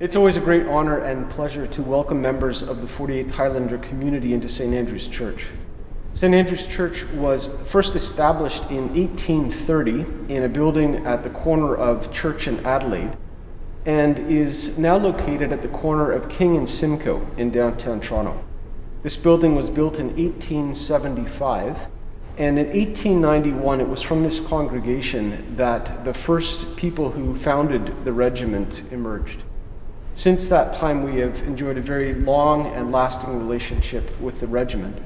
It's always a great honor and pleasure to welcome members of the 48th Highlander community into St. Andrew's Church. St. Andrew's Church was first established in 1830 in a building at the corner of Church and Adelaide, and is now located at the corner of King and Simcoe in downtown Toronto. This building was built in 1875, and in 1891 it was from this congregation that the first people who founded the regiment emerged. Since that time, we have enjoyed a very long and lasting relationship with the regiment.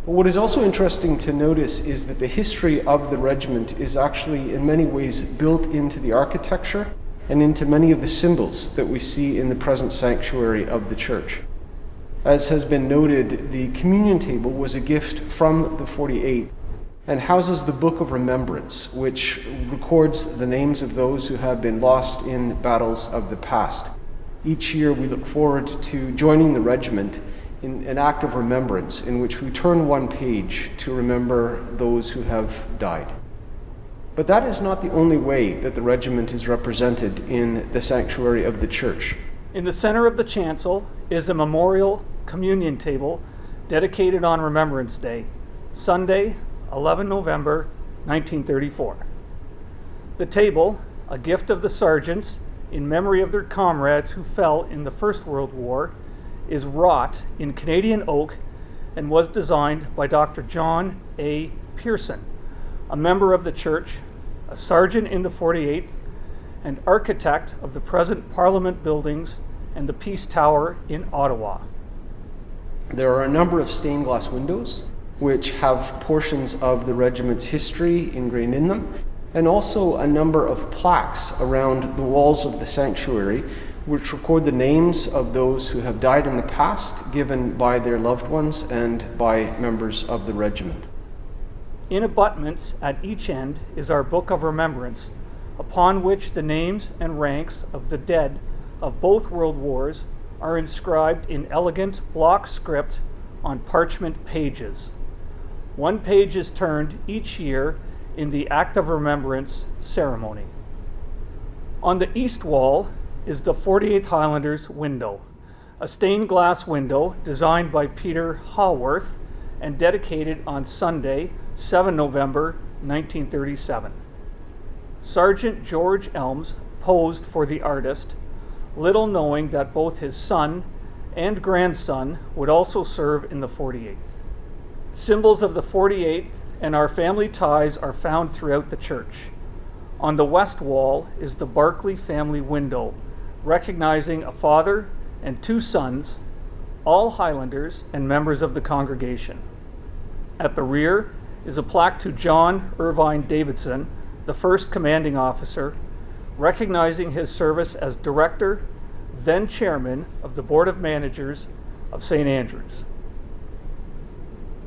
But what is also interesting to notice is that the history of the regiment is actually in many ways built into the architecture and into many of the symbols that we see in the present sanctuary of the church. As has been noted, the communion table was a gift from the 48th and houses the Book of Remembrance, which records the names of those who have been lost in battles of the past. Each year we look forward to joining the regiment in an act of remembrance in which we turn one page to remember those who have died. But that is not the only way that the regiment is represented in the sanctuary of the church. In the center of the chancel is a memorial communion table dedicated on Remembrance Day, Sunday, 11 November 1934. The table, a gift of the sergeants in memory of their comrades who fell in the First World War, is wrought in Canadian oak and was designed by Dr. John A. Pearson, a member of the church, a sergeant in the 48th, and architect of the present Parliament buildings and the Peace Tower in Ottawa. There are a number of stained glass windows which have portions of the regiment's history ingrained in them, and also a number of plaques around the walls of the sanctuary which record the names of those who have died in the past, given by their loved ones and by members of the regiment. In abutments at each end is our Book of Remembrance, upon which the names and ranks of the dead of both world wars are inscribed in elegant block script on parchment pages. One page is turned each year in the Act of Remembrance ceremony. On the east wall is the 48th Highlanders window, a stained glass window designed by Peter Haworth and dedicated on Sunday, 7 November 1937. Sergeant George Elms posed for the artist, little knowing that both his son and grandson would also serve in the 48th. Symbols of the 48th and our family ties are found throughout the church. On the west wall is the Barclay family window, recognizing a father and two sons, all Highlanders and members of the congregation. At the rear is a plaque to John Irvine Davidson, the first commanding officer, recognizing his service as director, then chairman of the Board of Managers of St. Andrews.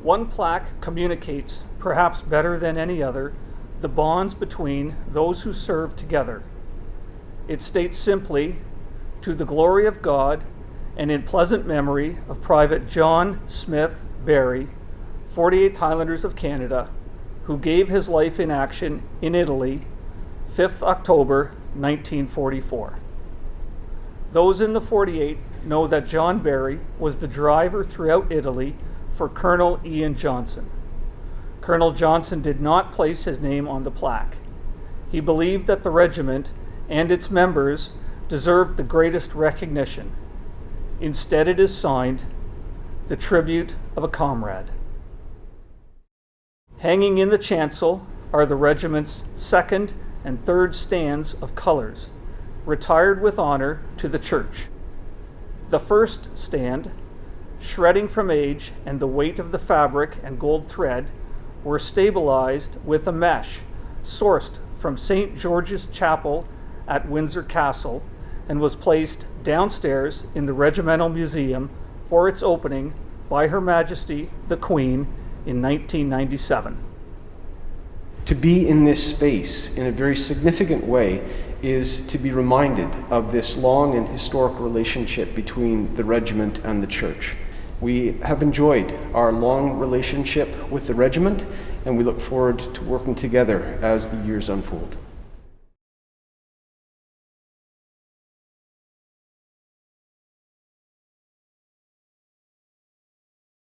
One plaque communicates, perhaps better than any other, the bonds between those who serve together. It states simply, "To the glory of God and in pleasant memory of Private John Smith Barry, 48th Highlanders of Canada, who gave his life in action in Italy, 5th October 1944. Those in the 48th know that John Barry was the driver throughout Italy for Colonel Ian Johnson. Colonel Johnson did not place his name on the plaque. He believed that the regiment and its members deserved the greatest recognition. Instead, it is signed, the tribute of a comrade." Hanging in the chancel are the regiment's second and third stands of colors, retired with honor to the church. The first stand, shredding from age and the weight of the fabric and gold thread, were stabilized with a mesh sourced from St. George's Chapel at Windsor Castle and was placed downstairs in the Regimental Museum for its opening by Her Majesty the Queen in 1997. To be in this space in a very significant way is to be reminded of this long and historic relationship between the regiment and the church. We have enjoyed our long relationship with the regiment, and we look forward to working together as the years unfold.